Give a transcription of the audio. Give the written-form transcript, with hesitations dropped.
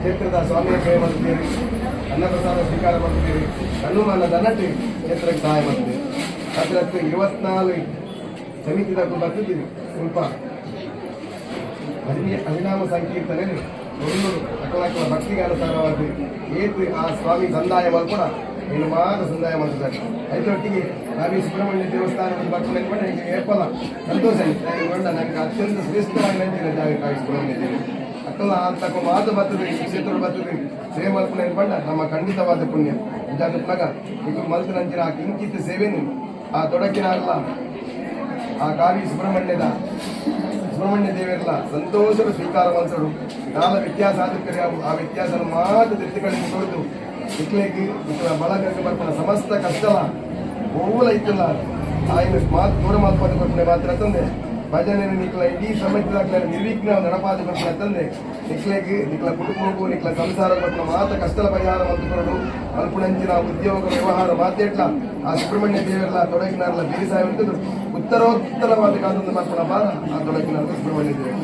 ಕ್ಷೇತ್ರದ ಸ್ವಾಮಿಯ ಸೇವೆ ಮಾಡುತ್ತೇವೆ, ಅನ್ನಪ್ರಸಾದ ಸ್ವೀಕಾರ ಮಾಡುತ್ತೇವೆ, ಹನುಮಾನ ದನಟಿ ಕ್ಷೇತ್ರಕ್ಕೆ ಸಹಾಯ ಮಾಡುತ್ತೇವೆ. ಅದರದ್ದು 24 ಸಮಿತಿದಾಗ ಬರ್ತಿದ್ದೀವಿ. ಸ್ವಲ್ಪ ಹರಿನಾಮ ಸಂಕೀರ್ತನೆ ಒಂದು ಅಕಲಕ್ಕಲ ಭಕ್ತಿಗೆ ಅನುಸಾರವಾಗಿ ಏತು ಆ ಸ್ವಾಮಿ ಸಂದಾಯ ಮಲ್ಪಡ ಇನ್ನು ಮಾತ್ರ ಸಂದಾಯ ಮಾಡ್ತಿದ್ದಾರೆ. ಅದರೊಟ್ಟಿಗೆ ನಾವೀ ಸುಬ್ರಹ್ಮಣ್ಯ ದೇವಸ್ಥಾನದಲ್ಲಿ ಬರ್ಕೊಂಡು ಅನ್ಕೊಂಡು ನನಗೆ ಏರ್ಪಲ್ಲ ಸಂತೋಷ ಕಂಡ ನನಗೆ ಅತ್ಯಂತ ಶ್ರೇಷ್ಠವಾಗಿ ನಂಬಿನ ಜಾಗಕ್ಕಾಗಿ ಸುಬ್ರಹ್ಮಣ್ಯ ದೇವಿ ಅಕ್ಕಲ್ಲ ಅಂತ ಮಾತು ಬರ್ತದೆ, ಕ್ಷೇತ್ರ ಬರ್ತದೆ, ಸೇವೆ ಮಲ್ಪನೆ ಅನ್ಕೊಂಡ ನಮ್ಮ ಖಂಡಿತವಾದ ಪುಣ್ಯ ಇದಾದ ಇದು ಮಲ್ತು ನಂಚಿನ ಆ ಕಿಂಚಿತ್ ಸೇವೆನು ಆ ತೊಡಕಿನ ಅಲ್ಲ ಆ ಕಾವಿ ಸುಬ್ರಹ್ಮಣ್ಯ ದೇವರೆಲ್ಲ ಸಂತೋಷದ ಸ್ವೀಕಾರ ಮಾಡಿಸೋರು ನಾಲ ವ್ಯತ್ಯಾಸ ಆಗುತ್ತಾರೆ. ಆ ವ್ಯತ್ಯಾಸನ ಮಾತು ತೆತ್ತಿಗಳಿಗೆ ತೊಳೆದು ಇಕ್ಲೇಗೆ ಇಕ್ಕಳ ಬಳಗಕ್ಕೆ ಬರ್ಪಣ ಸಮಸ್ತ ಕಷ್ಟಲ ಓಲ ಇತ್ತಲ್ಲ ಆಯ್ನ ಮಾತು ದೂರ ಮಾಲ್ಪಾದ ಬರ್ಪಣೆ ಮಾತ್ರ ತಂದೆ ಭಜನೆ ನಿಕ್ಲ ಇಡೀ ಸಮಾಜದಾಗ ನಿರ್ವಿಘ್ನ ನಡಪಾದ ಬರ್ಪಣೆ ತಂದೆ ನಿಕ್ಲೆಗೆ ನಿಕ್ಲ ಕುಟುಂಬಕ್ಕೂ ನಿಕ್ಲ ಸಂಸಾರ ಬರ್ಪಣ ಮಾತ ಕಷ್ಟಲ ಪರಿಹಾರ ಮಂತ್ರಿಗಳು ಮಲ್ಪುಣಂಚಿನ ಉದ್ಯೋಗ ವ್ಯವಹಾರ ಮಾತೇಟ್ಲ ಆ ಸುಬ್ರಹ್ಮಣ್ಯ ದೇವರೆಲ್ಲ ತೊಡಗಿನಾರಲ್ಲ ಬೀರಿ ಸಾಯುವಂಥದ್ದು ಉತ್ತರೋತ್ತರವಾದ ಕಾಲದಿಂದ ಮಾಡ್ಕೊಳ ಬಾರ ಆ ತೊಡಗಿನ ಸುಬ್ರಹ್ಮಣ್ಯ ದೇವರು.